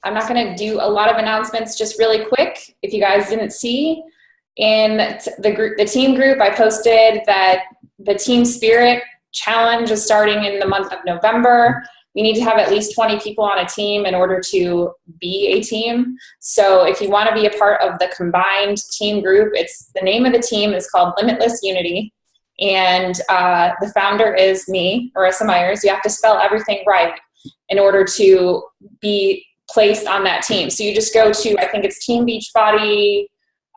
I'm not going to do a lot of announcements, just really quick. If you guys didn't see, in the team group, I posted that the Team Spirit Challenge is starting in the month of November. We need to have at least 20 people on a team in order to be a team. So if you want to be a part of the combined team group, the name of the team is called Limitless Unity. And the founder is me, Marissa Myers. You have to spell everything right in order to be placed on that team. So you just go to, I think it's Team Beachbody,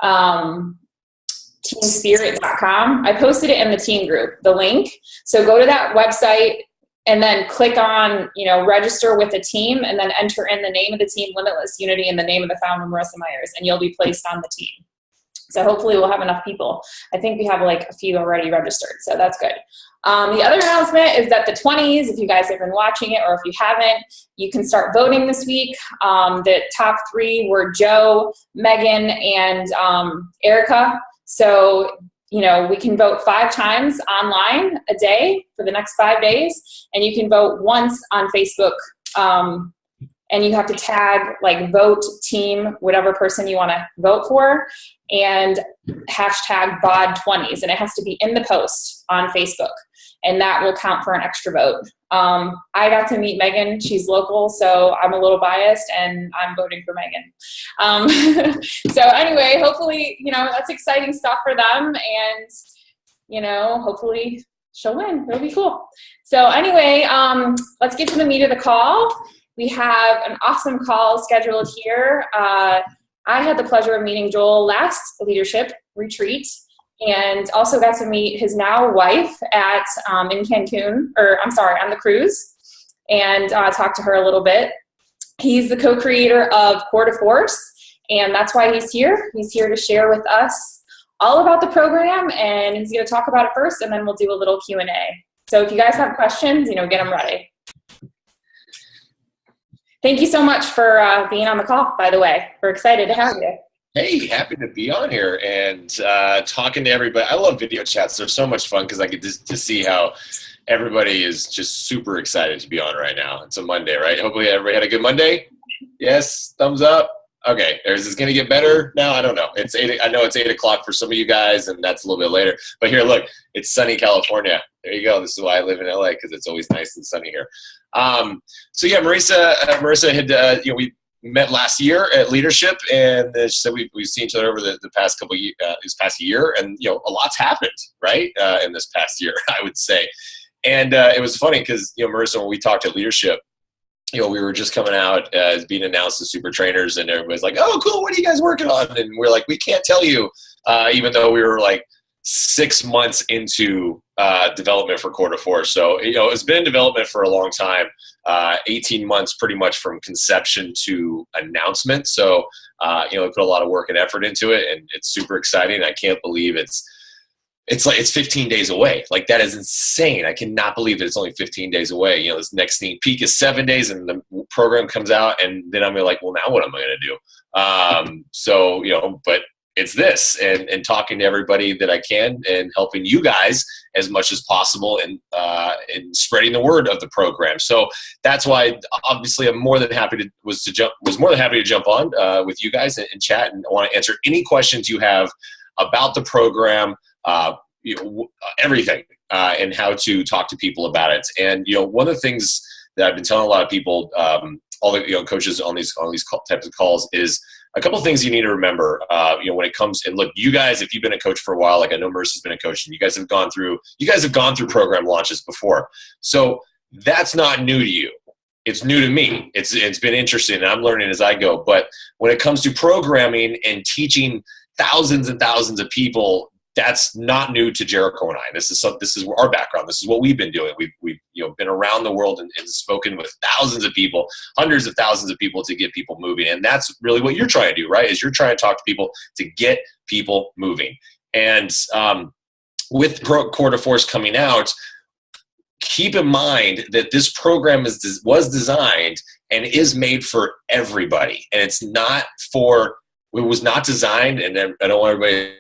teamspirit.com. I posted it in the team group, the link. So go to that website and then click on, register with the team, and then enter in the name of the team, Limitless Unity, and the name of the founder, Marissa Myers, and you'll be placed on the team. So hopefully we'll have enough people. I think we have like a few already registered, so that's good. The other announcement is that the 20s, if you guys have been watching it or if you haven't, you can start voting this week. The top 3 were Joe, Megan, and Erica. So, we can vote 5 times online a day for the next 5 days, and you can vote once on Facebook. And you have to tag vote team, whatever person you want to vote for, and hashtag BOD20s, and it has to be in the post on Facebook, and that will count for an extra vote. I got to meet Megan. She's local, so I'm a little biased, and I'm voting for Megan. So anyway, hopefully, that's exciting stuff for them, and, hopefully she'll win. It'll be cool. So anyway, let's get to the meat of the call. We have an awesome call scheduled here. I had the pleasure of meeting Joel last leadership retreat, and also got to meet his now wife at in Cancun, on the cruise, and talk to her a little bit. He's the co-creator of Core to Force, and that's why he's here. He's here to share with us all about the program, and he's going to talk about it first, and then we'll do a little Q&A. So if you guys have questions, get them ready. Thank you so much for being on the call, by the way. We're excited to have you. Hey, happy to be on here and talking to everybody. I love video chats. They're so much fun because I get to see how everybody is just super excited to be on right now. It's a Monday, right? Hopefully everybody had a good Monday. Yes, thumbs up. Okay, is this going to get better now? I don't know. I know it's 8 o'clock for some of you guys, and that's a little bit later. But here, look, it's sunny California. There you go. This is why I live in LA, because it's always nice and sunny here. So yeah, Marissa had, we met last year at Leadership, and she said we've seen each other over the past couple of years, this past year, and a lot's happened, right, in this past year, I would say. And it was funny because Marissa, when we talked at Leadership, we were just coming out as being announced as super trainers, and everybody's like, "Oh, cool! What are you guys working on?" And we're like, "We can't tell you," even though we were like 6 months into development for Core to Force. So it's been in development for a long time, 18 months pretty much from conception to announcement. So we put a lot of work and effort into it, and it's super exciting. I can't believe it's 15 days away. Like, that is insane. I cannot believe that it's only 15 days away. This next sneak peek is 7 days, and the program comes out, and then I'm like, well, now what am I going to do? But it's this, and talking to everybody that I can, and helping you guys as much as possible, and spreading the word of the program. So that's why, obviously, I'm more than happy to jump on with you guys and chat, and I want to answer any questions you have about the program. Everything, and how to talk to people about it. And one of the things that I've been telling a lot of people, all the coaches on these types of calls, is a couple of things you need to remember. When it comes, and look, you guys, if you've been a coach for a while, like I know Marissa's been a coach, and you guys have gone through program launches before, so that's not new to you. It's new to me. It's been interesting, and I'm learning as I go. But when it comes to programming and teaching thousands and thousands of people, that's not new to Jericho and I. This is our background. This is what we've been doing. We've been around the world and spoken with thousands of people, hundreds of thousands of people, to get people moving. And that's really what you're trying to do, right? Is you're trying to talk to people to get people moving. And with Core to Force coming out, keep in mind that this program was designed and is made for everybody. And it was not designed, and I don't want everybody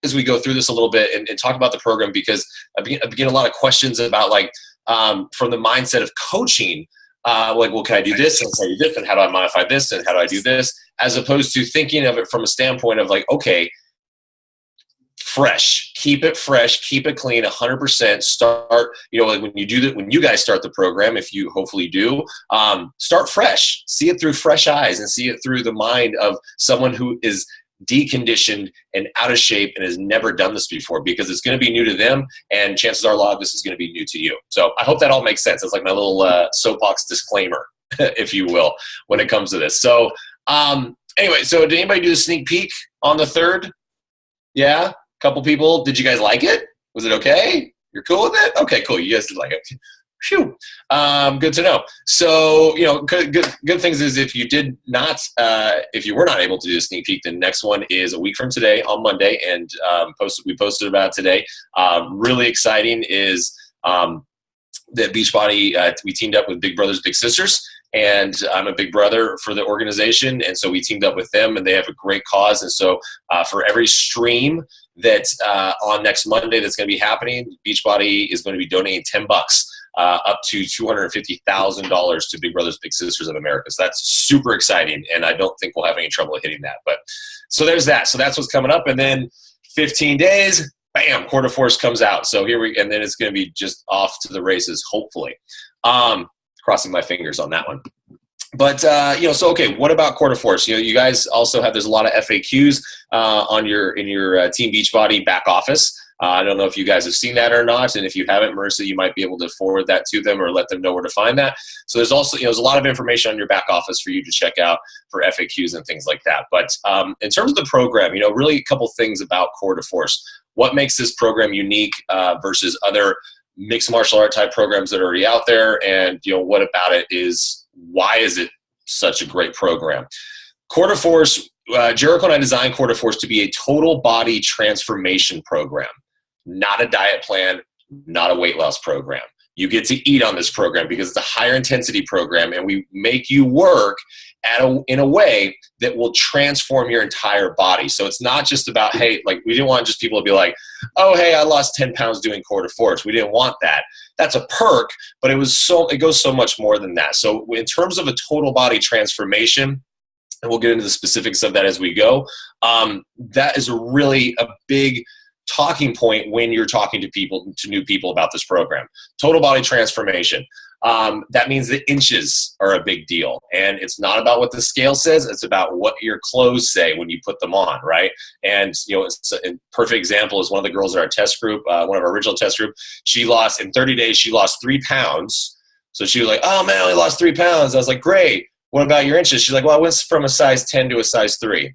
as we go through this a little bit and talk about the program, because I begin a lot of questions about like from the mindset of coaching, like, well, can I do this and can I do this and how do I modify this and how do I do this, as opposed to thinking of it from a standpoint of like, okay, fresh, keep it fresh, keep it clean, 100%. Start, like when you do that, when you guys start the program, if you hopefully do, start fresh, see it through fresh eyes and see it through the mind of someone who is deconditioned and out of shape and has never done this before, because it's going to be new to them, and chances are a lot of this is going to be new to you. So I hope that all makes sense. It's like my little soapbox disclaimer, if you will, when it comes to this. So anyway, so did anybody do the sneak peek on the 3rd? Yeah, a couple people. Did you guys like it? Was it okay? You're cool with it? Okay, cool. You guys did like it. Phew. Good to know. So, good things is if you did not, if you were not able to do a sneak peek, the next one is a week from today on Monday, and we posted about it today. Really exciting is that Beachbody, we teamed up with Big Brothers Big Sisters, and I'm a big brother for the organization, and so we teamed up with them, and they have a great cause. And so for every stream that on next Monday that's going to be happening, Beachbody is going to be donating $10 up to $250,000 to Big Brothers Big Sisters of America. So that's super exciting, and I don't think we'll have any trouble hitting that. But so there's that. So that's what's coming up, and then 15 days, bam, Quarter Force comes out. So and then it's going to be just off to the races, hopefully. Crossing my fingers on that one. But, so, okay, what about Quarter Force? You guys also have, there's a lot of FAQs in your Team Beachbody back office. I don't know if you guys have seen that or not. And if you haven't, Marissa, you might be able to forward that to them or let them know where to find that. So there's also, there's a lot of information on your back office for you to check out for FAQs and things like that. But in terms of the program, really a couple things about Quarter Force. What makes this program unique versus other mixed martial art type programs that are already out there? And, what about it why is it such a great program? Quarter Force, Jericho and I designed Quarter Force to be a total body transformation program, not a diet plan, not a weight loss program. You get to eat on this program because it's a higher intensity program, and we make you work in a way that will transform your entire body. So it's not just about, hey, like we didn't want just people to be like, oh, hey, I lost 10 pounds doing Quarter Force. We didn't want that. That's a perk, but it goes so much more than that. So in terms of a total body transformation, and we'll get into the specifics of that as we go, that is really a big talking point when you're talking to new people about this program. Total body transformation. That means the inches are a big deal, and it's not about what the scale says. It's about what your clothes say when you put them on, right? And it's a perfect example is one of the girls in our test group, one of our original test group. She lost in 30 days. She lost 3 pounds. So she was like, "Oh man, I only lost 3 pounds." I was like, "Great. What about your inches?" She's like, "Well, I went from a size 10 to a size 3."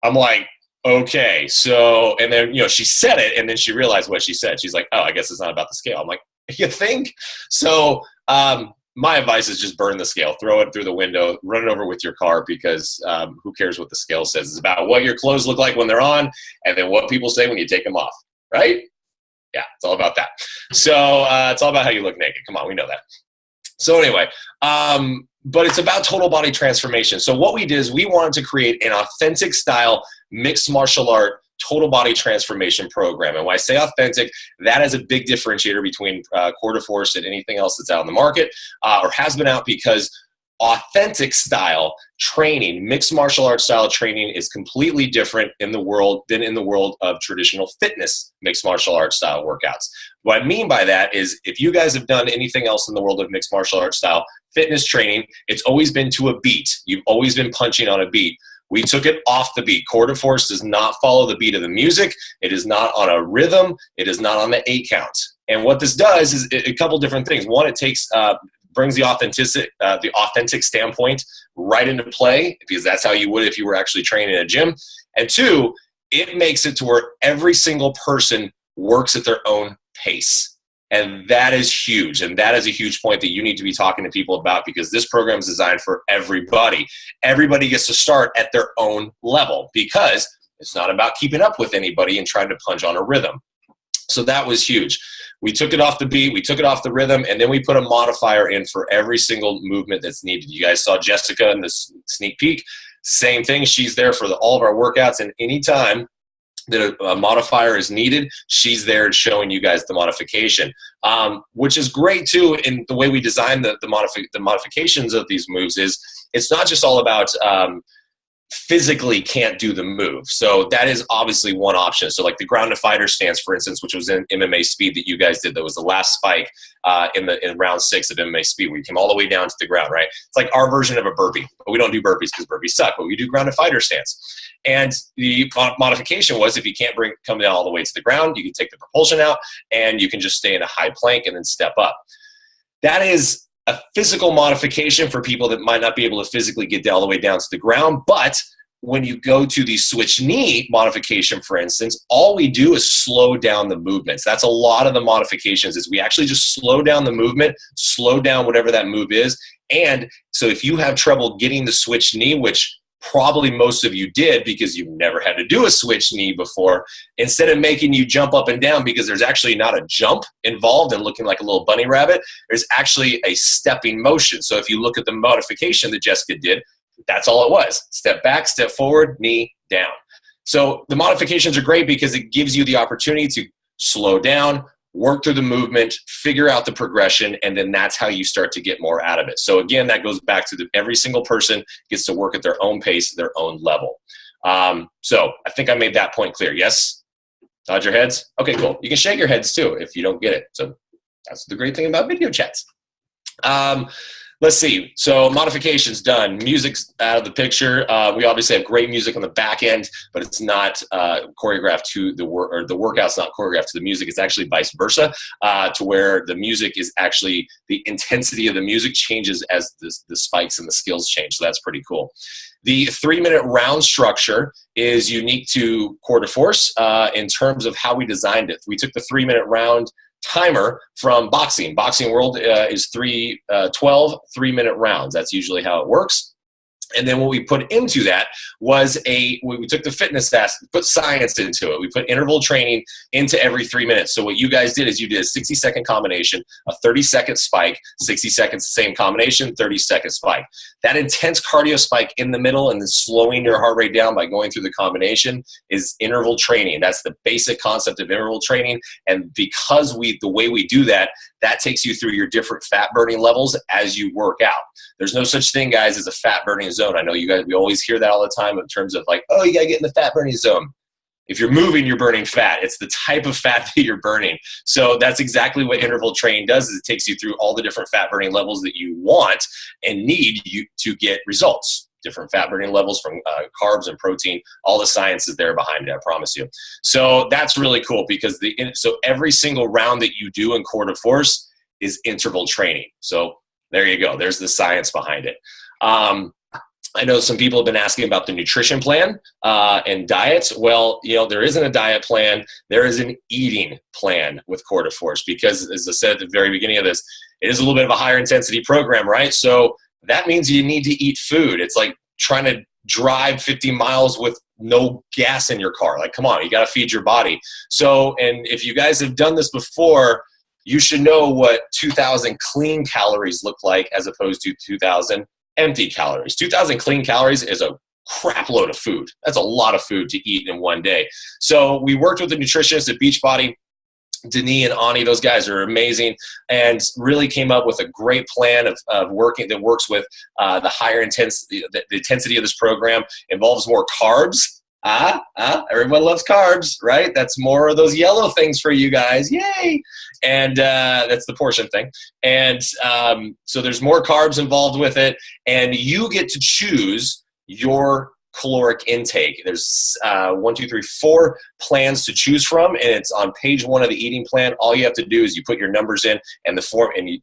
I'm like, okay, so, and then, she said it, and then she realized what she said. She's like, oh, I guess it's not about the scale. I'm like, you think? So my advice is just burn the scale, throw it through the window, run it over with your car, because who cares what the scale says? It's about what your clothes look like when they're on, and then what people say when you take them off, right? Yeah, it's all about that. So it's all about how you look naked. Come on, we know that. So anyway, but it's about total body transformation. So what we did is we wanted to create an authentic style mixed martial art total body transformation program. And when I say authentic, that is a big differentiator between Quarter Force and anything else that's out in the market or has been out, because authentic style training, mixed martial arts style training, is completely different in the world than in the world of traditional fitness mixed martial arts style workouts. What I mean by that is, if you guys have done anything else in the world of mixed martial arts style fitness training, it's always been to a beat. You've always been punching on a beat. We took it off the beat. Quarter Force does not follow the beat of the music. It is not on a rhythm. It is not on the 8 count. And what this does is a couple different things. One, it brings the authentic standpoint right into play, because that's how you would if you were actually training in a gym. And 2, it makes it to where every single person works at their own pace. And that is huge. And that is a huge point that you need to be talking to people about, because this program is designed for everybody. Everybody gets to start at their own level, because it's not about keeping up with anybody and trying to punch on a rhythm. So that was huge. We took it off the beat, we took it off the rhythm, and then we put a modifier in for every single movement that's needed. You guys saw Jessica in the sneak peek. Same thing. She's there for all of our workouts, and anytime that a modifier is needed, she's there showing you guys the modification, which is great too. In the way we design the modifications of these moves is it's not just all about physically can't do the move. So that is obviously one option. So like the ground to fighter stance, for instance, which was in MMA Speed that you guys did, that was the last spike in round 6 of MMA Speed, where you came all the way down to the ground, right? It's like our version of a burpee, but we don't do burpees because burpees suck, but we do ground to fighter stance. And the modification was, if you can't come down all the way to the ground, you can take the propulsion out and you can just stay in a high plank and then step up. That is a physical modification for people that might not be able to physically get all the way down to the ground. But when you go to the switch knee modification, for instance, all we do is slow down the movements. That's a lot of the modifications, is we actually just slow down the movement, slow down whatever that move is. And so if you have trouble getting the switch knee, which probably most of you did because you've never had to do a switch knee before, instead of making you jump up and down, because there's actually not a jump involved and looking like a little bunny rabbit, there's actually a stepping motion. So if you look at the modification that Jessica did, that's all it was. Step back, step forward, knee down. So the modifications are great because it gives you the opportunity to slow down, work through the movement, figure out the progression, and then that's how you start to get more out of it. So again, that goes back to every single person gets to work at their own pace, their own level. So I think I made that point clear. Yes? Nod your heads? Okay, cool. You can shake your heads too if you don't get it. So that's the great thing about video chats. Let's see. So modifications done. Music's out of the picture. We obviously have great music on the back end, but it's not choreographed to the work, or the workout's not choreographed to the music. It's actually vice versa, to where the music is actually, the intensity of the music changes as the spikes and the skills change. So that's pretty cool. The 3-minute round structure is unique to Core de Force in terms of how we designed it. We took the 3-minute round timer from boxing. Boxing World is 12 3-minute rounds. That's usually how it works. And then what we put into that was we took the fitness fast, put science into it. We put interval training into every 3 minutes. So what you guys did is you did a 60-second combination, a 30-second spike, 60 seconds, same combination, 30-second spike. That intense cardio spike in the middle and then slowing your heart rate down by going through the combination is interval training. That's the basic concept of interval training. And because the way we do that, that takes you through your different fat burning levels as you work out. There's no such thing, guys, as a fat burning zone. I know you guys, we always hear that all the time in terms of like, oh, you got to get in the fat burning zone. If you're moving, you're burning fat. It's the type of fat that you're burning. So that's exactly what interval training does, is it takes you through all the different fat burning levels that you want and need you to get results. Different fat burning levels from carbs and protein. All the science is there behind it, I promise you. So that's really cool because so every single round that you do in Core de Force is interval training. So there you go. There's the science behind it. I know some people have been asking about the nutrition plan and diets. Well, there isn't a diet plan. There is an eating plan with Core de Force because, as I said at the very beginning of this, it is a little bit of a higher intensity program, right? So that means you need to eat food. It's like trying to drive 50 miles with no gas in your car. Like, come on, you got to feed your body. So, and if you guys have done this before, you should know what 2,000 clean calories look like as opposed to 2,000 empty calories. 2,000 clean calories is a crap load of food. That's a lot of food to eat in one day. So we worked with the nutritionists at Beachbody. Denis and Ani, those guys are amazing, and really came up with a great plan of working that works with the higher intensity. The intensity of this program involves more carbs. Everyone loves carbs, right? That's more of those yellow things for you guys. Yay! And that's the portion thing. And so there's more carbs involved with it, and you get to choose your caloric intake. There's 4 plans to choose from, and it's on page 1 of the eating plan. All you have to do is you put your numbers in and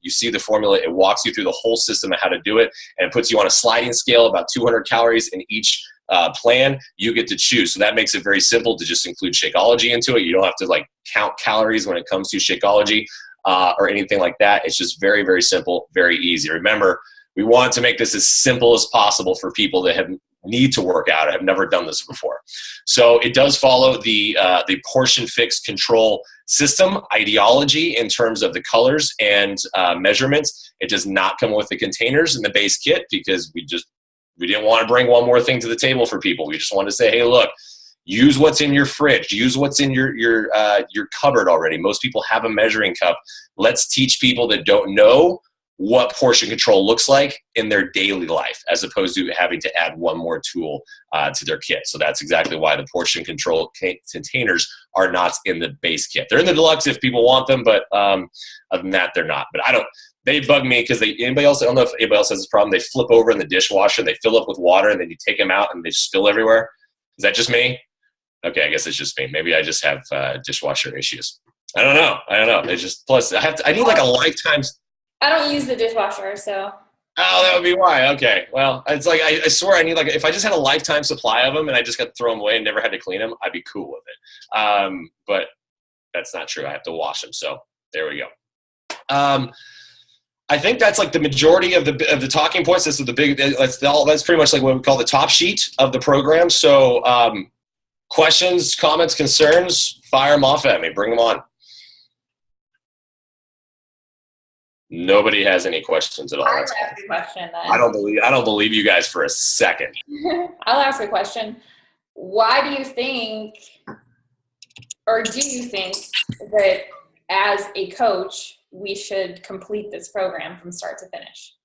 you see the formula. It walks you through the whole system of how to do it, and it puts you on a sliding scale, about 200 calories in each plan. You get to choose. So that makes it very simple to just include Shakeology into it. You don't have to like count calories when it comes to Shakeology or anything like that. It's just very, very simple, very easy. Remember, we want to make this as simple as possible for people that need to work out. I've never done this before. So it does follow the portion fix control system ideology in terms of the colors and measurements. It does not come with the containers in the base kit because we didn't want to bring one more thing to the table for people. We just wanted to say, hey, look, Use what's in your fridge. Use what's in your cupboard already. Most people have a measuring cup. Let's teach people that don't know what portion control looks like in their daily life, as opposed to having to add one more tool to their kit. So that's exactly why the portion control containers are not in the base kit. They're in the deluxe if people want them, but other than that, they're not. But they bug me because anybody else, I don't know if anybody else has this problem. They flip over in the dishwasher, they fill up with water, and then you take them out and they spill everywhere. Is that just me? Okay, I guess it's just me. Maybe I just have dishwasher issues. I don't know. It's just, plus I need like a lifetime. I don't use the dishwasher, so. Oh, that would be why. Okay. Well, it's like, I swear I need like, if I just had a lifetime supply of them and I just got to throw them away and never had to clean them, I'd be cool with it. But that's not true. I have to wash them. So there we go. I think that's like the majority of the talking points. This is the big, that's pretty much like what we call the top sheet of the program. So questions, comments, concerns, fire them off at me. Bring them on. Nobody has any questions at all. I'll ask a question then. I don't believe you guys for a second. I'll ask a question. Why do you think, or do you think that as a coach, we should complete this program from start to finish?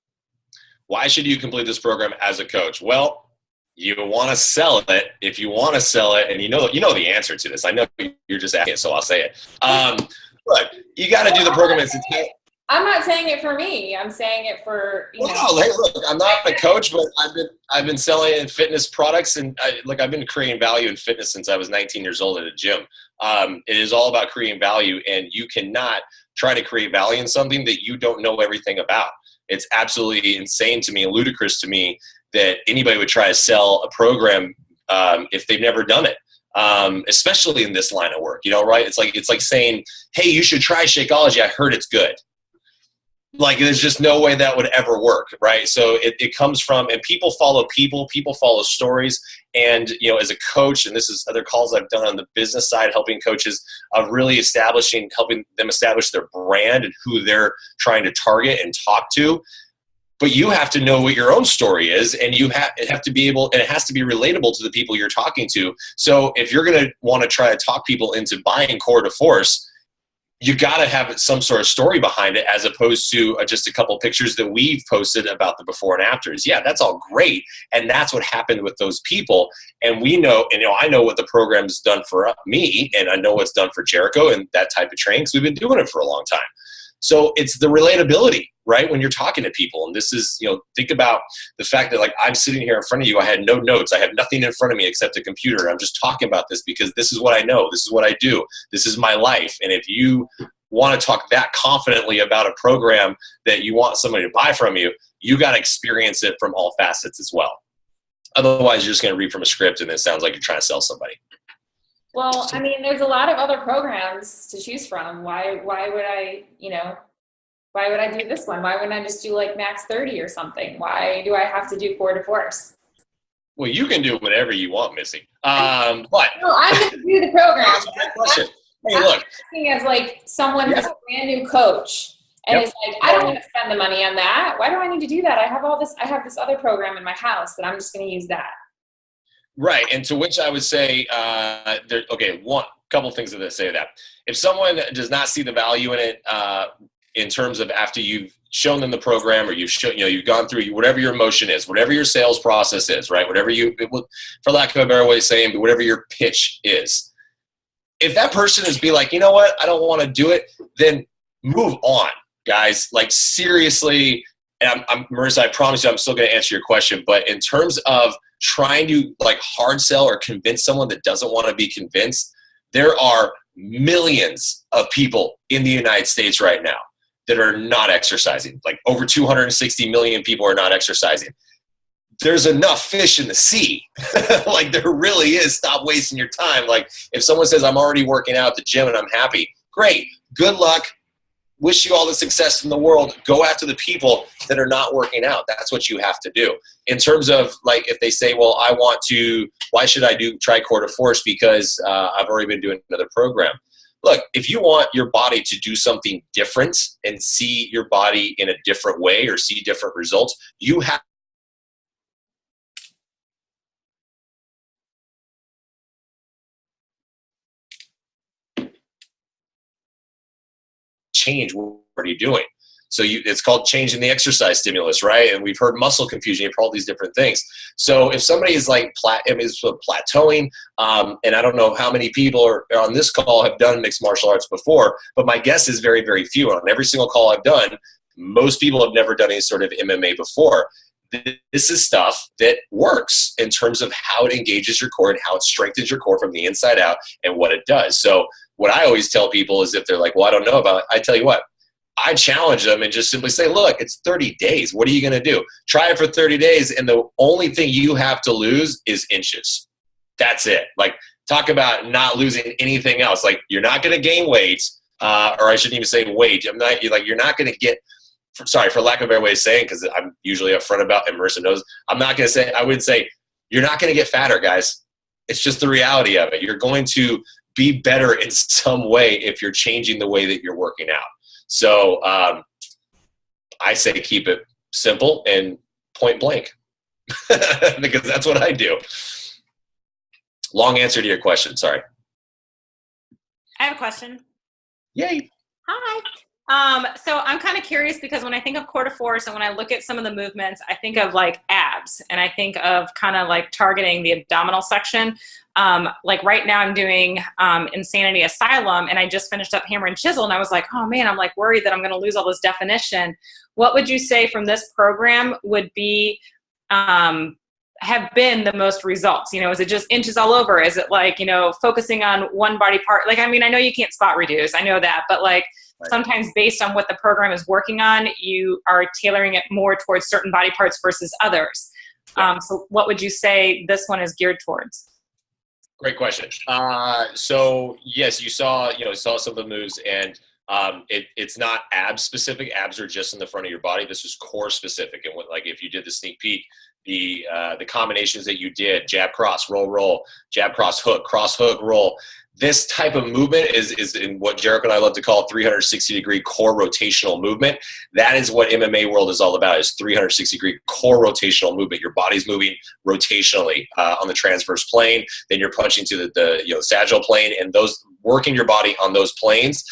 Why should you complete this program as a coach? Well, you want to sell it. If you want to sell it, and you know the answer to this. I know you're just asking, so I'll say it. Look, you got to do the program as a I'm not saying it for me. I'm saying it for you know. Hey, look, I'm not a coach, but I've been selling in fitness products, and I've been creating value in fitness since I was 19 years old at a gym. It is all about creating value, and you cannot try to create value in something that you don't know everything about. It's absolutely insane to me and ludicrous to me that anybody would try to sell a program if they've never done it. Especially in this line of work, right? It's like saying, hey, you should try Shakeology. I heard it's good. Like, there's just no way that would ever work, right? So it comes from, and people follow stories. And, as a coach, and this is other calls I've done on the business side, helping coaches of really helping them establish their brand and who they're trying to target and talk to. But you have to know what your own story is, and it has to be relatable to the people you're talking to. So if you're going to want to try to talk people into buying Core de Force, you got to have some sort of story behind it, as opposed to just a couple pictures that we've posted about the before and afters. Yeah, that's all great. And that's what happened with those people. And we know, and I know what the program's done for me, and I know what's done for Jericho and that type of training, because we've been doing it for a long time. So it's the relatability, right? When you're talking to people, and this is, think about the fact that, like, I'm sitting here in front of you. I had no notes. I have nothing in front of me except a computer. I'm just talking about this because this is what I know. This is what I do. This is my life. And if you want to talk that confidently about a program that you want somebody to buy from you, you got to experience it from all facets as well. Otherwise, you're just going to read from a script and it sounds like you're trying to sell somebody. Well, I mean, there's a lot of other programs to choose from. Why would I do this one? Why wouldn't I just do like Max 30 or something? Why do I have to do Core de Force? Well, you can do whatever you want, Missy. But no, I'm going to do the program. That's a great question. Hey, look. I'm as like someone who's a brand new coach, and it's like, I don't want to spend the money on that. Why do I need to do that? I have this other program in my house that I'm just going to use that. Right, and to which I would say, couple things that say that. If someone does not see the value in it, in terms of after you've shown them the program, or you've gone through whatever your emotion is, whatever your sales process is, right? Whatever for lack of a better way of saying, but whatever your pitch is. If that person is like, you know what, I don't want to do it, then move on, guys. Like, seriously, and I'm Marissa, I promise you I'm still going to answer your question, but in terms of trying to like hard sell or convince someone that doesn't want to be convinced, there are millions of people in the United States right now that are not exercising. Like, over 260 million people are not exercising. There's enough fish in the sea. Like, there really is. Stop wasting your time. Like, if someone says, I'm already working out at the gym and I'm happy, great, good luck. Wish you all the success in the world. Go after the people that are not working out. That's what you have to do. In terms of, like, if they say, well, why should I try Core de Force because I've already been doing another program. Look, if you want your body to do something different and see your body in a different way or see different results, you have change, what are you doing? So it's called changing the exercise stimulus, right? And we've heard muscle confusion, you've heard all these different things. So if somebody is like plateauing, and I don't know how many people are on this call have done mixed martial arts before, but my guess is very, very few. On every single call I've done, most people have never done any sort of MMA before. This is stuff that works in terms of how it engages your core and how it strengthens your core from the inside out and what it does. So what I always tell people is if they're like, well, I don't know about it, I tell you what, I challenge them and just simply say, look, it's 30 days. What are you going to do? Try it for 30 days, and the only thing you have to lose is inches. That's it. Like, talk about not losing anything else. Like, you're not going to gain weight, or I shouldn't even say weight. You're not going to get, sorry, for lack of a better way of saying, because I'm usually upfront about, and Marissa knows, I wouldn't say, you're not going to get fatter, guys. It's just the reality of it. You're going to be better in some way if you're changing the way that you're working out. So I say keep it simple and point blank because that's what I do. Long answer to your question. Sorry. I have a question. Yay. Hi. So I'm kind of curious because when I think of core to force and when I look at some of the movements, I think of like abs and I think of kind of like targeting the abdominal section. Like right now I'm doing Insanity Asylum and I just finished up Hammer and Chisel and I was like, oh man, I'm like worried that I'm going to lose all this definition. What would you say from this program would be, have been the most results? You know, is it just inches all over? Is it like, you know, focusing on one body part? Like, I mean, I know you can't spot reduce. I know that, but like sometimes based on what the program is working on, you are tailoring it more towards certain body parts versus others. So what would you say this one is geared towards? Great question. So yes, you saw some of the moves, and it's not abs specific. Abs are just in the front of your body. This is core specific. And like if you did the sneak peek, the combinations that you did, jab, cross, roll, jab, cross, hook, roll. This type of movement is in what Jericho and I love to call 360-degree core rotational movement. That is what MMA world is all about, is 360-degree core rotational movement. Your body's moving rotationally on the transverse plane. Then you're punching to the sagittal plane, and those working your body on those planes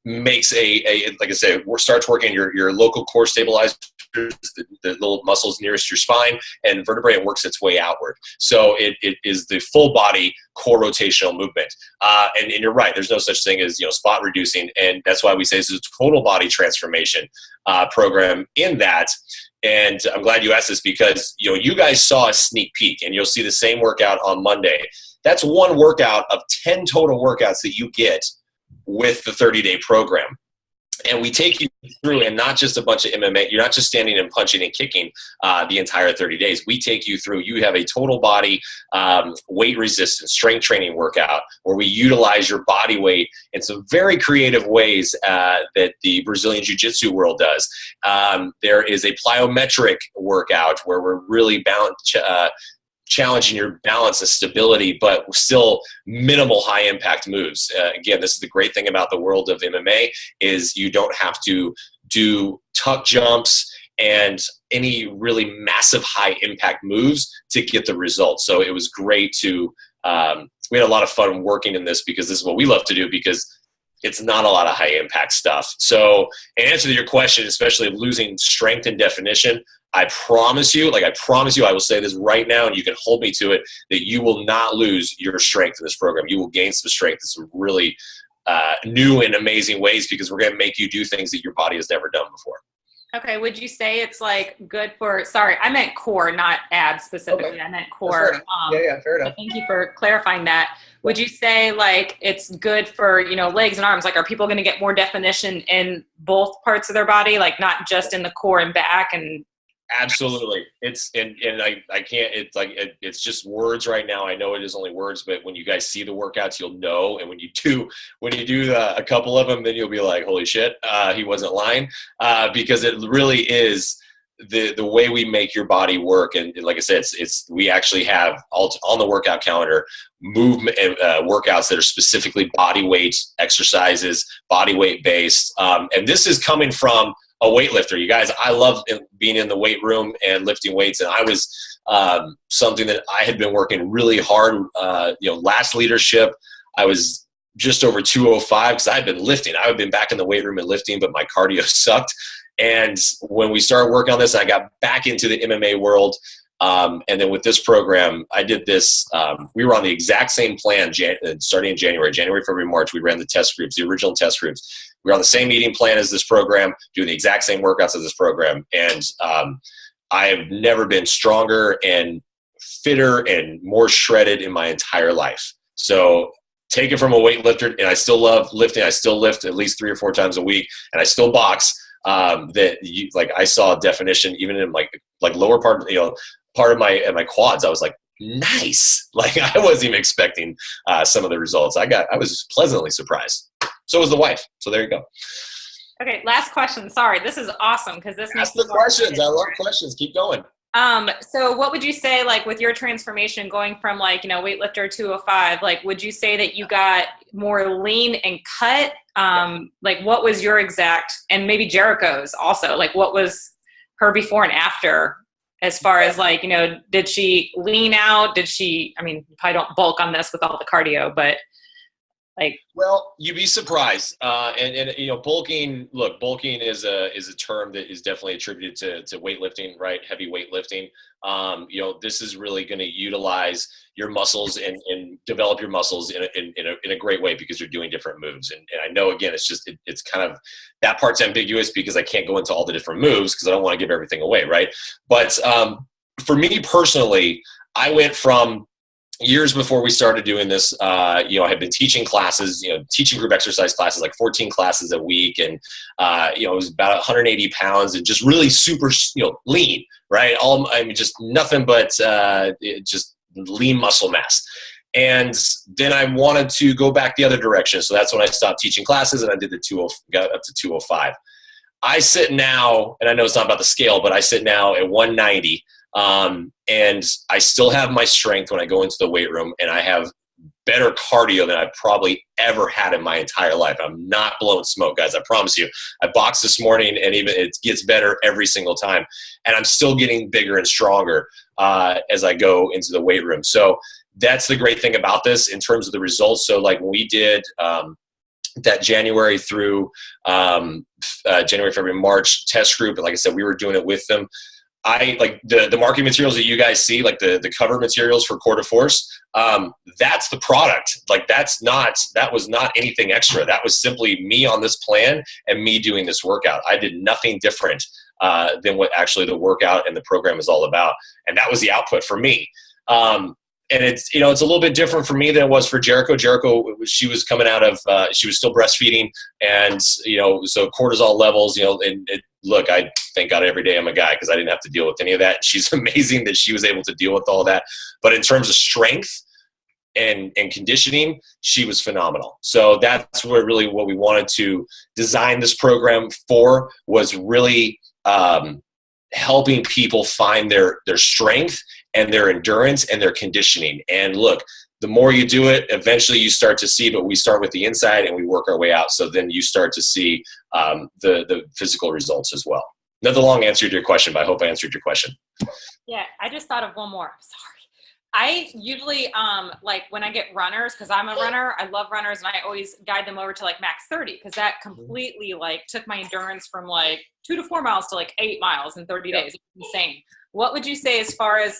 makes like I said, starts working your local core stabilizers, the little muscles nearest your spine and vertebrae, and works its way outward. So it is the full body core rotational movement. And you're right, there's no such thing as spot reducing, and that's why we say this is a total body transformation program in that. And I'm glad you asked this because you guys saw a sneak peek, and you'll see the same workout on Monday. That's one workout of 10 total workouts that you get with the 30-day program. And we take you through, and not just a bunch of MMA. You're not just standing and punching and kicking the entire 30 days. We take you through. You have a total body weight resistance, strength training workout where we utilize your body weight in some very creative ways that the Brazilian Jiu-Jitsu world does. There is a plyometric workout where we're really challenging your balance and stability, but still minimal high impact moves. Again, this is the great thing about the world of MMA is you don't have to do tuck jumps and any really massive high impact moves to get the results. So it was great to, we had a lot of fun working in this because this is what we love to do because it's not a lot of high impact stuff. So in answer to your question, especially of losing strength and definition, I promise you, I will say this right now, and you can hold me to it, that you will not lose your strength in this program. You will gain some strength in some really new and amazing ways because we're going to make you do things that your body has never done before. Okay. Would you say it's like good for, sorry, I meant core, not abs specifically. Okay. I meant core. Yeah, fair enough. Thank you for clarifying that. Would you say like it's good for, legs and arms? Like, are people going to get more definition in both parts of their body? Like not just in the core and back and Absolutely. It's and I can't, it's just words right now. I know it is only words, but when you guys see the workouts, you'll know. And when you do a couple of them, then you'll be like, holy shit, he wasn't lying. Because it really is the way we make your body work. And like I said, we actually have on the workout calendar movement workouts that are specifically body weight exercises, body weight based. And this is coming from a weightlifter. You guys, I love being in the weight room and lifting weights. And I was something that I had been working really hard. Last leadership, I was just over 205 because I've been lifting. I've been back in the weight room and lifting, but my cardio sucked. And when we started working on this, I got back into the MMA world. And then with this program, I did this. We were on the exact same plan starting in January, February, March. We ran the test groups, the original test groups. We were on the same eating plan as this program, doing the exact same workouts as this program. And I have never been stronger and fitter and more shredded in my entire life. So take it from a weightlifter, and I still love lifting. I still lift at least 3 or 4 times a week, and I still box. I saw a definition even in like lower part, part of my quads. I was like, nice. Like I wasn't even expecting some of the results. I was pleasantly surprised. So was the wife. So there you go. Okay, last question. Sorry, this is awesome because this makes ask the questions. I love questions. Keep going. So what would you say, like with your transformation going from weightlifter 205, like would you say that you got more lean and cut? Like what was your exact, and maybe Jericho's also, like what was her before and after as far as did she lean out? Did she, you probably don't bulk on this with all the cardio, but well, you'd be surprised. Bulking, bulking is a term that is definitely attributed to weightlifting, right? Heavy weightlifting. This is really going to utilize your muscles and develop your muscles in a great way because you're doing different moves. And I know, again, it's kind of, that part's ambiguous because I can't go into all the different moves because I don't want to give everything away, right? But for me personally, I went from years before we started doing this, I had been teaching classes, teaching group exercise classes, like 14 classes a week. And, it was about 180 pounds and just really super, lean, right? Just nothing but just lean muscle mass. And then I wanted to go back the other direction. So that's when I stopped teaching classes and I did got up to 205. I sit now, and I know it's not about the scale, but I sit now at 190. And I still have my strength when I go into the weight room, and I have better cardio than I've probably ever had in my entire life. I'm not blowing smoke, guys. I promise you. I boxed this morning, and even it gets better every single time. And I'm still getting bigger and stronger as I go into the weight room. So that's the great thing about this in terms of the results. So like when we did that January through January, February, March test group, and like I said, we were doing it with them. I like the marketing materials that you guys see, like the cover materials for Core de Force. That's the product. Like that was not anything extra. That was simply me on this plan and me doing this workout. I did nothing different than what actually the workout and the program is all about. And that was the output for me. And it's, it's a little bit different for me than it was for Jericho. Jericho, she was coming out of, she was still breastfeeding, and, so cortisol levels, look, I thank God every day I'm a guy because I didn't have to deal with any of that. She's amazing that she was able to deal with all that. But in terms of strength and conditioning, she was phenomenal. So that's what we wanted to design this program for, was really helping people find their strength and their endurance and their conditioning. And look, the more you do it, eventually you start to see, but we start with the inside and we work our way out. So then you start to see the physical results as well. Another long answer to your question, but I hope I answered your question. Yeah, I just thought of one more. Sorry. I usually, like when I get runners, because I'm a runner, I love runners, and I always guide them over to like max 30, because that completely took my endurance from 2 to 4 miles to 8 miles in 30 days. It's insane. What would you say as far as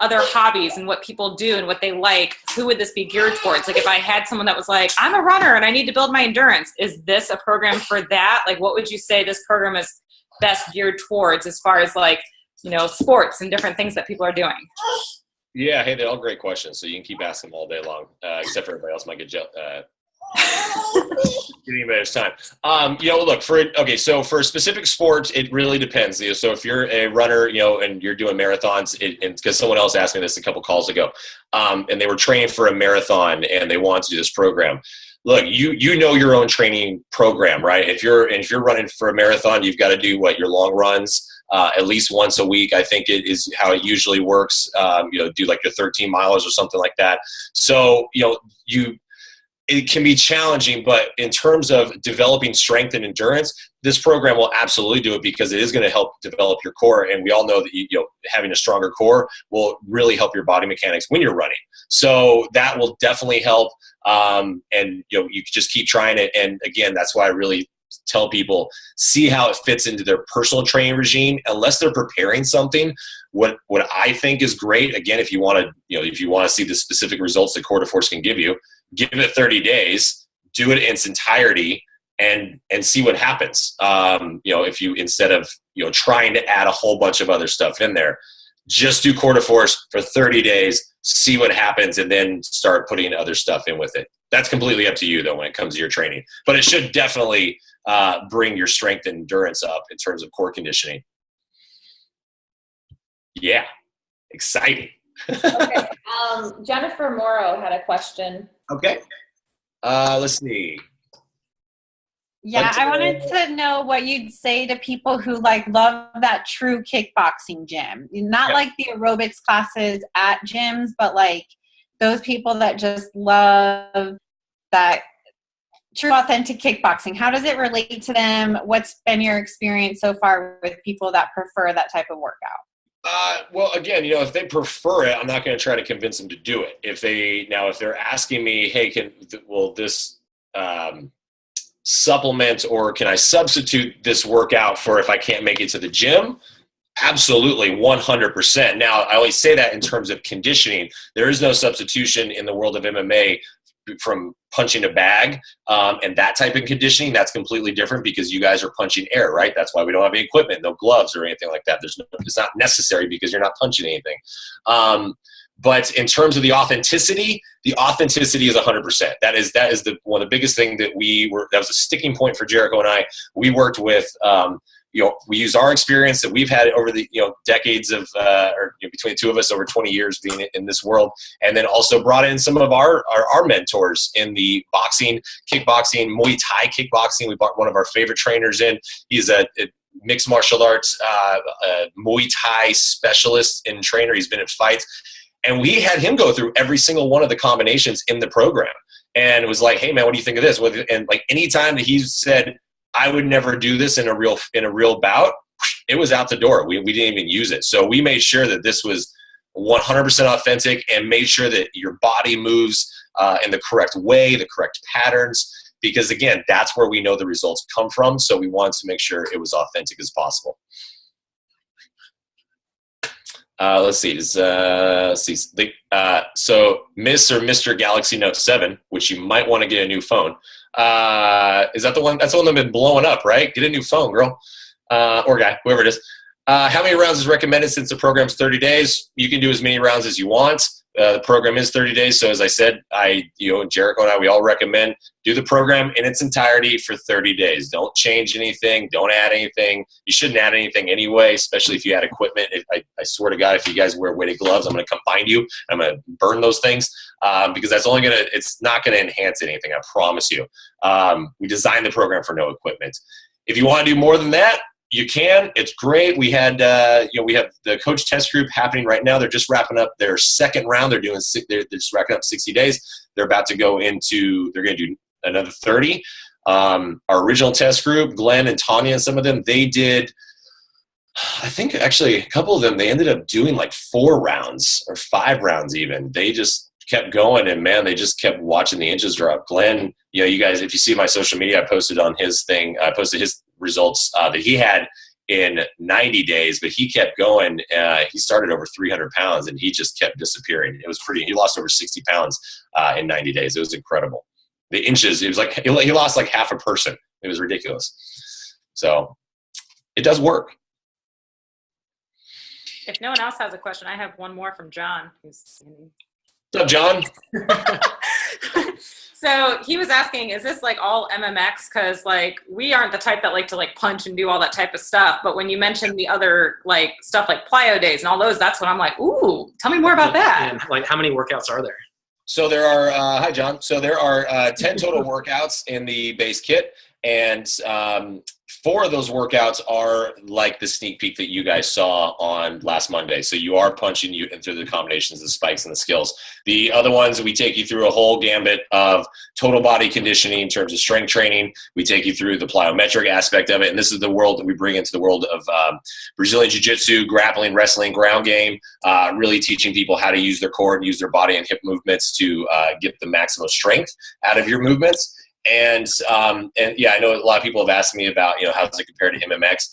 other hobbies and what people do and what they like? Who would this be geared towards? If I had someone that was I'm a runner and I need to build my endurance, is this a program for that? What would you say this program is best geared towards as far as sports and different things that people are doing? Yeah, hey, they're all great questions, so you can keep asking them all day long, except for everybody else might get getting better time. Look, so for specific sports, it really depends. So if you're a runner, and you're doing marathons, because someone else asked me this a couple calls ago, and they were training for a marathon and they wanted to do this program. Look, you know your own training program, right? If you're running for a marathon, you've got to do your long runs. At least once a week, I think it is how it usually works. Do your 13 miles or something like that. So, it can be challenging, but in terms of developing strength and endurance, this program will absolutely do it because it is going to help develop your core. And we all know that having a stronger core will really help your body mechanics when you're running. So that will definitely help. And you can just keep trying it. And again, that's why I really tell people, see how it fits into their personal training regime. Unless they're preparing something, what I think is great, again, if you want to see the specific results that Core de Force can give you, give it 30 days, do it in its entirety, and see what happens. If you, instead of trying to add a whole bunch of other stuff in there, just do Core de Force for 30 days, see what happens, and then start putting other stuff in with it. That's completely up to you, though, when it comes to your training. But it should definitely bring your strength and endurance up in terms of core conditioning. Yeah, exciting. Okay. Jennifer Morrow had a question. Okay. Let's see. Yeah, I wanted to know what you'd say to people who love that true kickboxing gym. Not like the aerobics classes at gyms, but those people that just love that true authentic kickboxing. How does it relate to them? What's been your experience so far with people that prefer that type of workout? Well, again, if they prefer it, I'm not going to try to convince them to do it. If they're asking me, hey, will this supplement, or can I substitute this workout for if I can't make it to the gym? Absolutely, 100%. Now, I always say that in terms of conditioning. There is no substitution in the world of MMA from punching a bag and that type of conditioning. That's completely different because you guys are punching air, right? That's why we don't have any equipment, no gloves or anything like that. It's not necessary because you're not punching anything. But in terms of the authenticity is 100%. That is one of the biggest thing that was a sticking point for Jericho and I. We worked with, we used our experience that we've had over the, decades of, between the two of us over 20 years being in this world. And then also brought in some of our mentors in the boxing, kickboxing, Muay Thai kickboxing. We brought one of our favorite trainers in. He's a mixed martial arts, Muay Thai specialist and trainer. He's been in fights. And we had him go through every single one of the combinations in the program. And it was like, hey man, what do you think of this? And anytime that he said, I would never do this in a real bout, it was out the door. We didn't even use it. So we made sure that this was 100% authentic and made sure that your body moves in the correct way, the correct patterns, because again, that's where we know the results come from. So we wanted to make sure it was authentic as possible. Let's see. So Miss or Mr. Galaxy Note 7, which you might want to get a new phone. Is that the one? That's the one that's been blowing up, right? Get a new phone, girl. Or guy, whoever it is. How many rounds is recommended since the program's 30 days? You can do as many rounds as you want. The program is 30 days. So as I said, Jericho and I, we all recommend do the program in its entirety for 30 days. Don't change anything. Don't add anything. You shouldn't add anything anyway, especially if you add equipment. I swear to God, if you guys wear weighted gloves, I'm going to come find you. I'm going to burn those things because it's not going to enhance anything. I promise you. We designed the program for no equipment. If you want to do more than that, you can. It's great. We had, we have the coach test group happening right now. They're just wrapping up their second round. They're just wrapping up 60 days. They're about to go into. They're going to do another 30. Our original test group, Glenn and Tanya, and some of them, they did. I think actually a couple of them, they ended up doing 4 rounds or 5 rounds even. They just kept going, and man, they just kept watching the inches drop. Glenn, you guys, if you see my social media, I posted on his thing. I posted his results that he had in 90 days, but he kept going. He started over 300 pounds, and he just kept disappearing. It was he lost over 60 pounds in 90 days. It was incredible. The inches, it was like he lost half a person. It was ridiculous. So it does work. If no one else has a question, I have one more from John. What's up, John? So he was asking, is this all MMX? Because we aren't the type that like to punch and do all that type of stuff. But when you mentioned the other stuff like plyo days and all those, that's when I'm like, ooh, tell me more about that. And how many workouts are there? So there are, hi John. So there are 10 total workouts in the base kit. And 4 of those workouts are like the sneak peek that you guys saw on last Monday. So you are punching you through the combinations, the spikes, and the skills. The other ones, we take you through a whole gambit of total body conditioning in terms of strength training. We take you through the plyometric aspect of it. And this is the world that we bring into the world of Brazilian Jiu-Jitsu, grappling, wrestling, ground game, really teaching people how to use their core and use their body and hip movements to get the maximum strength out of your movements. And yeah, I know a lot of people have asked me about, how does it compare to MMX?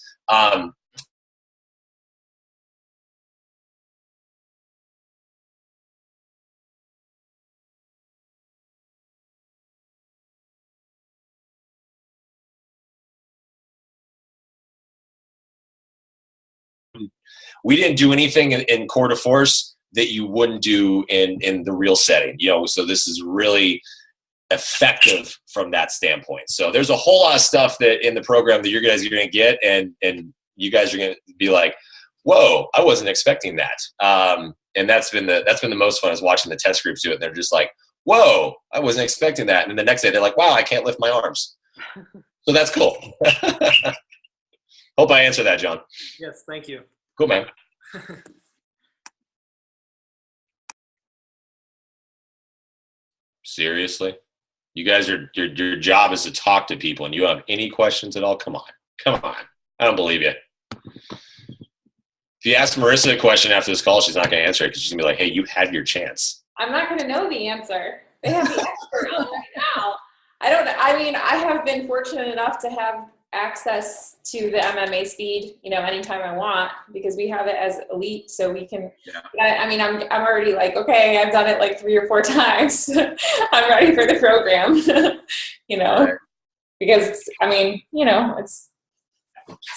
We didn't do anything in Core de Force that you wouldn't do in the real setting, so this is really effective from that standpoint. So there's a whole lot of stuff that in the program that you guys are going to get, and you guys are going to be like, whoa, I wasn't expecting that. And that's been the most fun, is watching the test groups do it. They're just like, whoa, I wasn't expecting that. And then the next day they're like, wow, I can't lift my arms. So that's cool. Hope I answered that, John. Yes, thank you. Cool, man. Seriously? You guys your job is to talk to people, and you have any questions at all? Come on. I don't believe you. If you ask Marissa a question after this call, she's not going to answer it, because she's going to be like, hey, you had your chance. I'm not going to know the answer. They have the expert on right now. I have been fortunate enough to have access to the MMA speed, anytime I want, because we have it as elite, so we can, I'm already like, okay, I've done it like 3 or 4 times. I'm ready for the program, because it's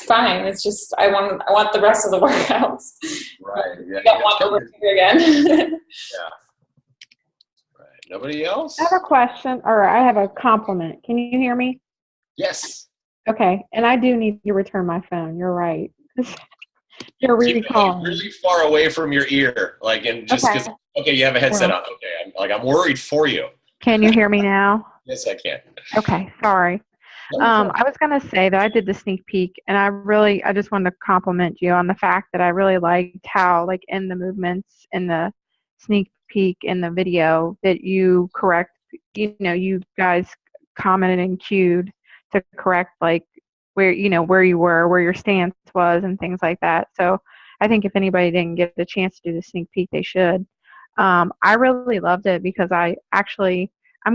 fine. It's just, I want the rest of the workouts. Right. Yeah. I don't want to work here again. Yeah. Right. Nobody else? I have a question, or I have a compliment. Can you hear me? Yes. Okay, and I do need to return my phone. You're right. You're Keep recalling. it really far away from your ear, and just because. Okay, you have a headset on. Okay, I'm worried for you. Can you hear me now? Yes, I can. Okay, sorry. I was going to say that I did the sneak peek, and I just wanted to compliment you on the fact that I really liked how, in the movements in the sneak peek in the video, that you you guys commented and cued to correct where you were, where your stance was, and things like that. So I think if anybody didn't get the chance to do the sneak peek, they should. I really loved it, because I'm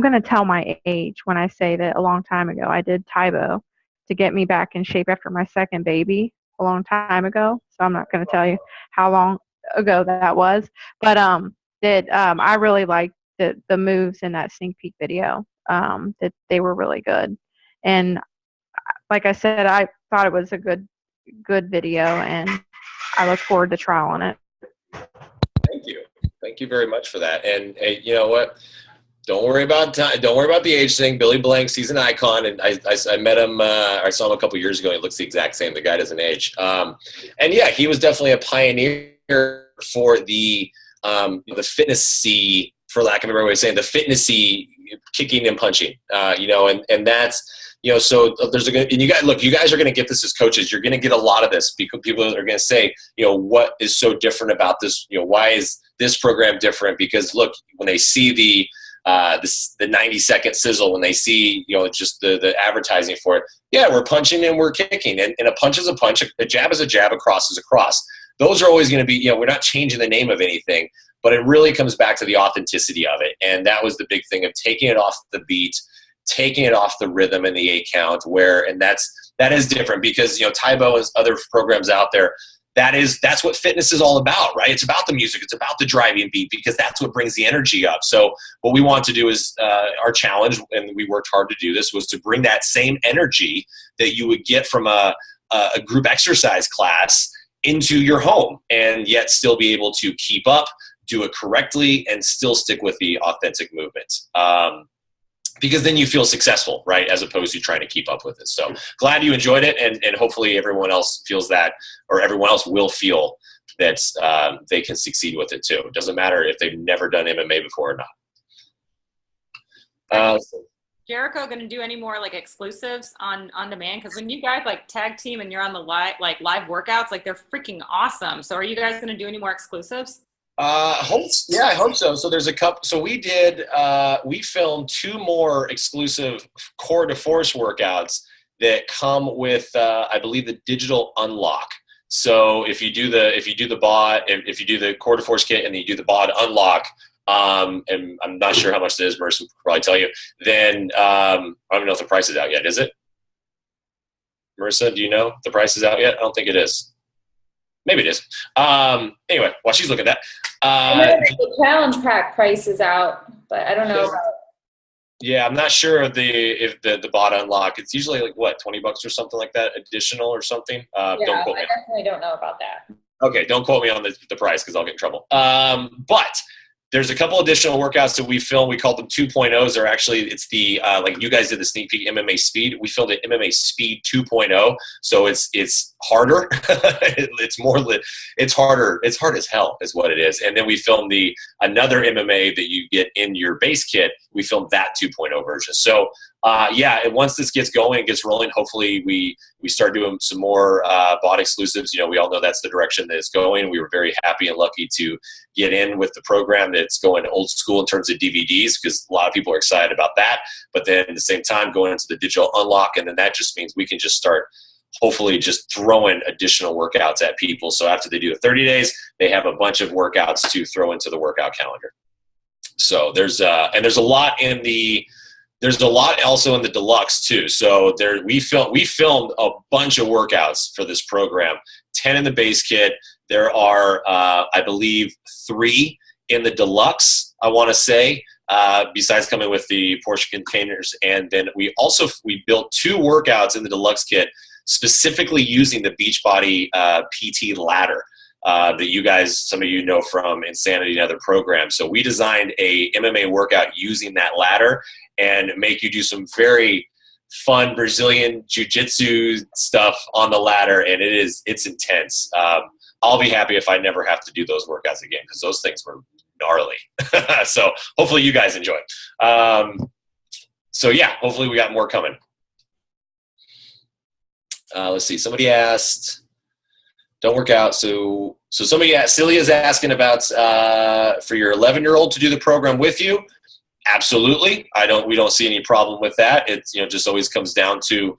going to tell my age when I say that a long time ago I did Taibo to get me back in shape after my second baby a long time ago. So I'm not going to tell you how long ago that was, but I really liked the moves in that sneak peek video, that they were really good. And like I said, I thought it was a good video, and I look forward to trialing it. Thank you very much for that. And hey, you know what? Don't worry about the age thing. Billy Blanks, he's an icon, and I met him. I saw him a couple years ago. He looks the exact same. The guy doesn't age. And yeah, he was definitely a pioneer for the fitnessy, for lack of a better way of saying, the fitnessy kicking and punching. And that's. So there's and you guys are going to get this as coaches. You're going to get a lot of this, because people are going to say, what is so different about this? Why is this program different? Because look, when they see the 90-second sizzle, when they see, just the advertising for it, yeah, we're punching and we're kicking, and a punch is a punch, a jab is a jab, a cross is a cross. Those are always going to be, we're not changing the name of anything, but it really comes back to the authenticity of it. And that was the big thing of taking it off the beat, taking it off the rhythm and the 8 count, and that is different, because Taibo and other programs out there, that's what fitness is all about, right? It's about the music, it's about the driving beat, because that's what brings the energy up. So what we want to do is our challenge, and we worked hard to do this, was to bring that same energy that you would get from a group exercise class into your home, and yet still be able to keep up, do it correctly, and still stick with the authentic movement. Because then you feel successful, right, as opposed to trying to keep up with it. So glad you enjoyed it, and hopefully everyone else feels that, or everyone else will feel that they can succeed with it too. It doesn't matter if they've never done MMA before or not. Jericho going to do any more like exclusives on demand? Because when you guys like tag team and you're on the live workouts, like they're freaking awesome. So are you guys going to do any more exclusives? I hope so. So there's a couple. So we filmed 2 more exclusive core to force workouts that come with, I believe, the digital unlock. So if you do the bod, if you do the core to force kit and then you do the bod unlock, and I'm not sure how much it is, Marissa will probably tell you, then I don't even know if the price is out yet. Is it? Marissa, do you know if the price is out yet? I don't think it is. Maybe it is. Anyway, while she's looking at that. The challenge pack price is out, but I don't know. Yeah, I'm not sure if the bot unlock. It's usually like what, $20 or something like that, additional or something. Don't quote me. I definitely don't know about that. Okay, don't quote me on the price because I'll get in trouble. But there's a couple additional workouts that we filmed. We called them 2.0s, or actually it's the like you guys did the sneak peek MMA Speed. We filmed it MMA Speed 2.0, so it's harder. It's harder. It's hard as hell is what it is. And then we filmed another MMA that you get in your base kit. We filmed that 2.0 version. So once this gets going, gets rolling, hopefully we start doing some more bot exclusives. We all know that's the direction that it's going. We were very happy and lucky to get in with the program that's going old school in terms of DVDs, because a lot of people are excited about that. But then at the same time, going into the digital unlock, and then that just means we can just start hopefully just throwing additional workouts at people. So after they do the 30 days, they have a bunch of workouts to throw into the workout calendar. So there's a lot also in the deluxe too. So we filmed a bunch of workouts for this program, 10 in the base kit. There are, I believe, 3 in the deluxe, I want to say, besides coming with the portion containers. And then we built 2 workouts in the deluxe kit, specifically using the Beachbody PT ladder that you guys, some of you know from Insanity and other programs. So we designed a MMA workout using that ladder and make you do some very fun Brazilian jiu-jitsu stuff on the ladder, and it's intense. I'll be happy if I never have to do those workouts again, because those things were gnarly. So hopefully you guys enjoy. Hopefully we got more coming. Let's see. Somebody asked, don't work out. So somebody asked, Celia's asking about for your 11-year-old to do the program with you. Absolutely. We don't see any problem with that. It's, just always comes down to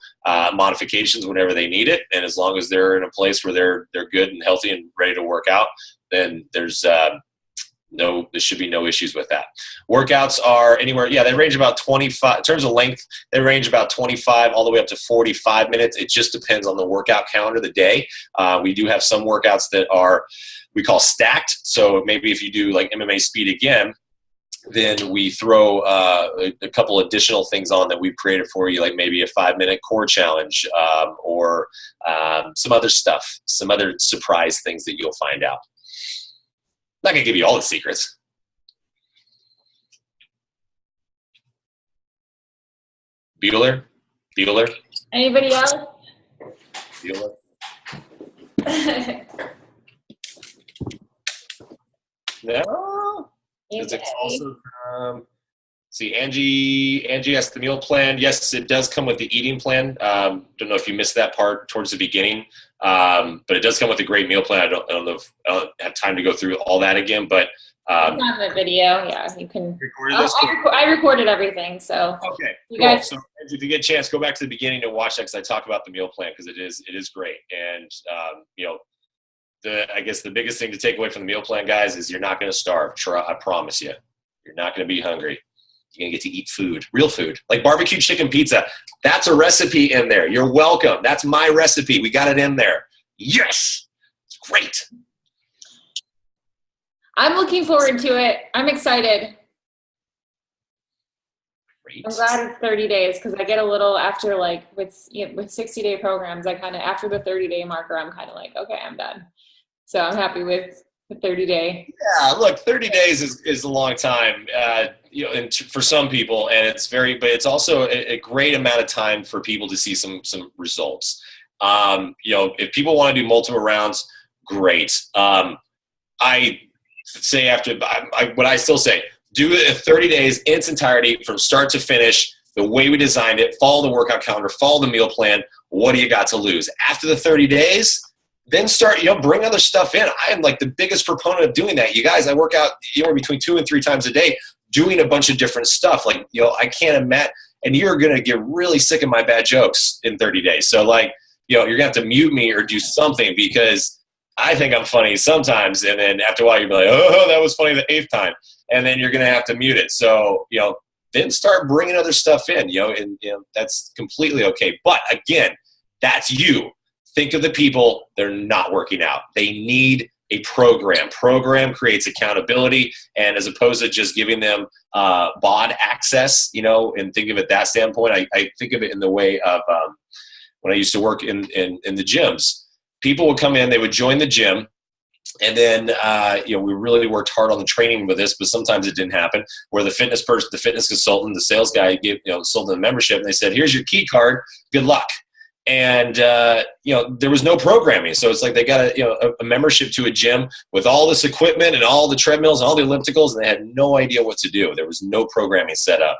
modifications whenever they need it. And as long as they're in a place where they're good and healthy and ready to work out, then there should be no issues with that. Workouts are anywhere. Yeah, they range about 25 in terms of length. They range about 25 all the way up to 45 minutes. It just depends on the workout calendar of the day. We do have some workouts that we call stacked. So maybe if you do like MMA Speed again, then we throw a couple additional things on that we've created for you, like maybe a 5-minute core challenge or some other stuff, some other surprise things that you'll find out. I'm not going to give you all the secrets. Bueller? Anybody else? Bueller? No? It's also see, Angie asked the meal plan. Yes, it does come with the eating plan. Don't know if you missed that part towards the beginning, but it does come with a great meal plan. I don't know if I don't have time to go through all that again, but it's on the video. Yeah, you can. I recorded everything, so okay. Cool. So if you get a chance, go back to the beginning and watch that, because I talk about the meal plan, because it is great. And I guess the biggest thing to take away from the meal plan, guys, is you're not going to starve. I promise you. You're not going to be hungry. You're going to get to eat food, real food, like barbecue chicken pizza. That's a recipe in there. You're welcome. That's my recipe. We got it in there. Yes. It's great. I'm looking forward to it. I'm excited. Great. I'm glad it's 30 days, because I get a little after, like with 60-day programs, I kind of, after the 30-day marker, I'm kind of like, okay, I'm done. So I'm happy with the 30-day. Yeah, look, 30 days is a long time, and for some people, and but it's also a great amount of time for people to see some results. If people want to do multiple rounds, great. I say what I still say, do it 30 days in its entirety from start to finish, the way we designed it, follow the workout calendar, follow the meal plan. What do you got to lose? After the 30 days, then start, bring other stuff in. I am like the biggest proponent of doing that. You guys, I work out anywhere between 2 and 3 times a day, doing a bunch of different stuff. Like, I can't imagine, and you're going to get really sick of my bad jokes in 30 days. So like, you're going to have to mute me or do something, because I think I'm funny sometimes. And then after a while, you'll be like, oh, that was funny the 8th time. And then you're going to have to mute it. So, then start bringing other stuff in, and that's completely okay. But again, that's you. Think of the people, they're not working out. They need a program. Program creates accountability, and as opposed to just giving them bod access, and think of it that standpoint, I think of it in the way of when I used to work in the gyms. People would come in, they would join the gym, and then we really worked hard on the training with this, but sometimes it didn't happen, where the fitness person, the fitness consultant, the sales guy sold them the membership, and they said, here's your key card, good luck. And, there was no programming. So it's like they got a membership to a gym with all this equipment and all the treadmills and all the ellipticals, and they had no idea what to do. There was no programming set up.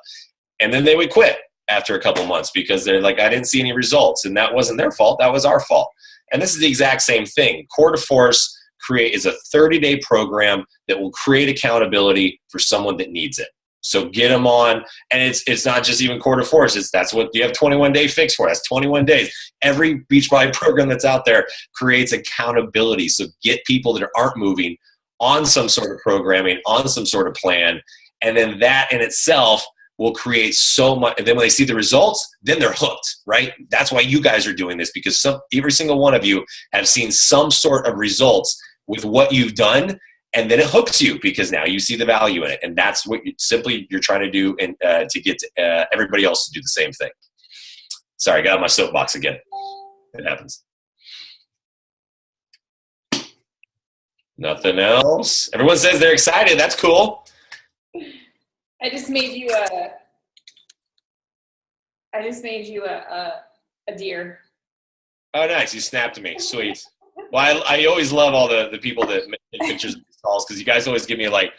And then they would quit after a couple months because they're like, I didn't see any results. And that wasn't their fault. That was our fault. And this is the exact same thing. Core to Force is a 30-day program that will create accountability for someone that needs it. So get them on, and it's not just even Core to Force. That's what you have 21-day fix for. That's 21 days. Every Beachbody program that's out there creates accountability. So get people that aren't moving on some sort of programming, on some sort of plan, and then that in itself will create so much. And then when they see the results, then they're hooked, right? That's why you guys are doing this, because every single one of you have seen some sort of results with what you've done. And then it hooks you because now you see the value in it. And that's what you're trying to do, and to get everybody else to do the same thing. Sorry, I got on my soapbox again. It happens. Nothing else? Everyone says they're excited. That's cool. I just made you a deer. Oh, nice. You snapped me. Sweet. Well, I always love all the people that make pictures of these calls, because you guys always give me like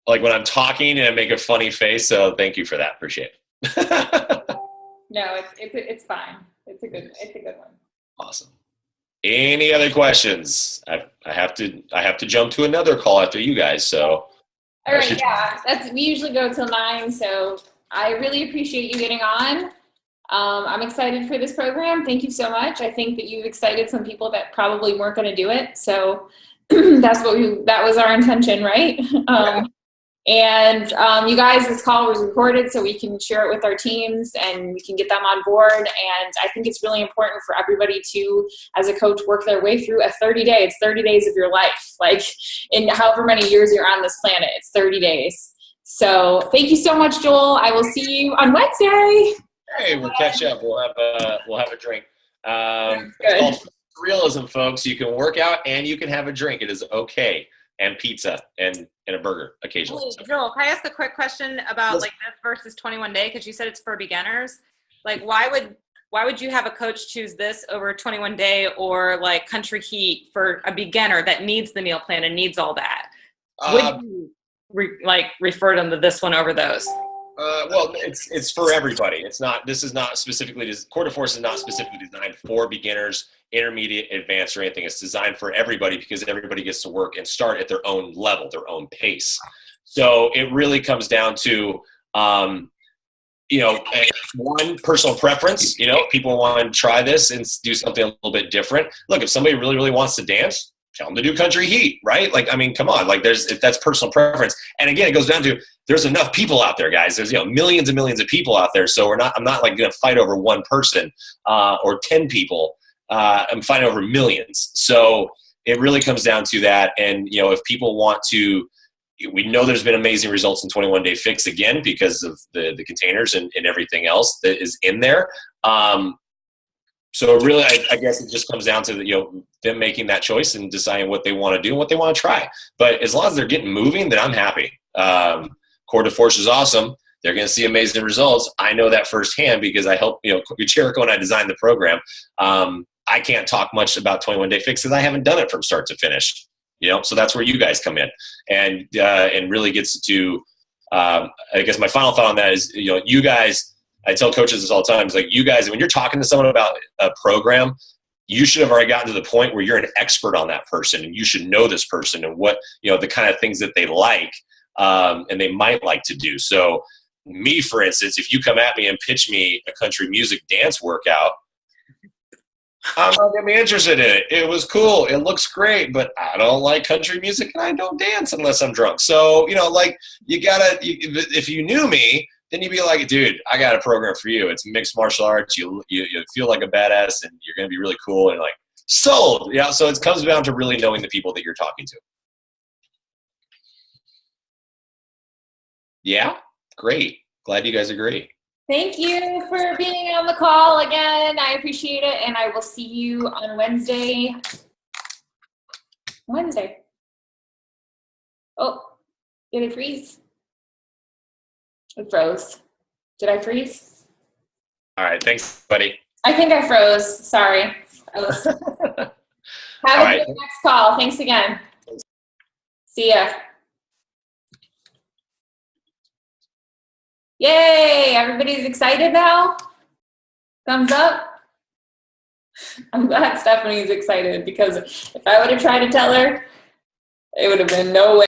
when I'm talking and I make a funny face. So thank you for that. Appreciate it. No, it's fine. It's a good one. Awesome. Any other questions? I have to jump to another call after you guys. So. All right. Yeah, we usually go till 9. So I really appreciate you getting on. I'm excited for this program. Thank you so much. I think that you've excited some people that probably weren't going to do it. So that was our intention, right? And you guys, this call was recorded so we can share it with our teams and we can get them on board. And I think it's really important for everybody to, as a coach, work their way through a 30-day. It's 30 days of your life. Like, in however many years you're on this planet, it's 30 days. So thank you so much, Joel. I will see you on Wednesday. Hey, we'll catch up. We'll have a drink. It's called realism, folks. You can work out and you can have a drink. It is okay. And pizza and a burger occasionally. Hey, Joel, can I ask a quick question about like this versus 21 day? Because you said it's for beginners. Like, why would you have a coach choose this over 21 day or like Country Heat for a beginner that needs the meal plan and needs all that? Would you refer them to this one over those? Well, it's for everybody. This is not specifically, Core to Force is not specifically designed for beginners, intermediate, advanced, or anything. It's designed for everybody because everybody gets to work and start at their own level, their own pace. So it really comes down to, one, personal preference. People want to try this and do something a little bit different. Look, if somebody really, really wants to dance, tell them to do Country Heat, right? Like, I mean, come on, like that's personal preference. And again, it goes down to, there's enough people out there, guys. There's, millions and millions of people out there. So I'm not like going to fight over one person, or 10 people. I'm fighting over millions. So it really comes down to that. And, if people want to, we know there's been amazing results in 21 Day Fix again, because of the containers and everything else that is in there. So really, I guess it just comes down to them making that choice and deciding what they want to do and what they want to try. But as long as they're getting moving, then I'm happy. Core to Force is awesome. They're going to see amazing results. I know that firsthand because I helped, Chirico and I designed the program. I can't talk much about 21 Day Fix because I haven't done it from start to finish. So that's where you guys come in, and really gets to. I guess my final thought on that is, you guys I tell coaches this all the time. It's like, you guys, when you're talking to someone about a program, you should have already gotten to the point where you're an expert on that person, and you should know this person and what, the kind of things that they like, and they might like to do. So me, for instance, if you come at me and pitch me a country music dance workout, I'm not gonna be interested in it. It was cool. It looks great, but I don't like country music and I don't dance unless I'm drunk. So, if you knew me, then you'd be like, dude, I got a program for you. It's mixed martial arts. You feel like a badass and you're going to be really cool, and like, sold. Yeah. So it comes down to really knowing the people that you're talking to. Yeah. Great. Glad you guys agree. Thank you for being on the call again. I appreciate it. And I will see you on Wednesday. Oh, did it freeze? It froze. Did I freeze? All right. Thanks, buddy. I think I froze. Sorry. Have a good next call. Thanks again. See ya. Yay! Everybody's excited now? Thumbs up? I'm glad Stephanie's excited, because if I would have tried to tell her, it would have been no way.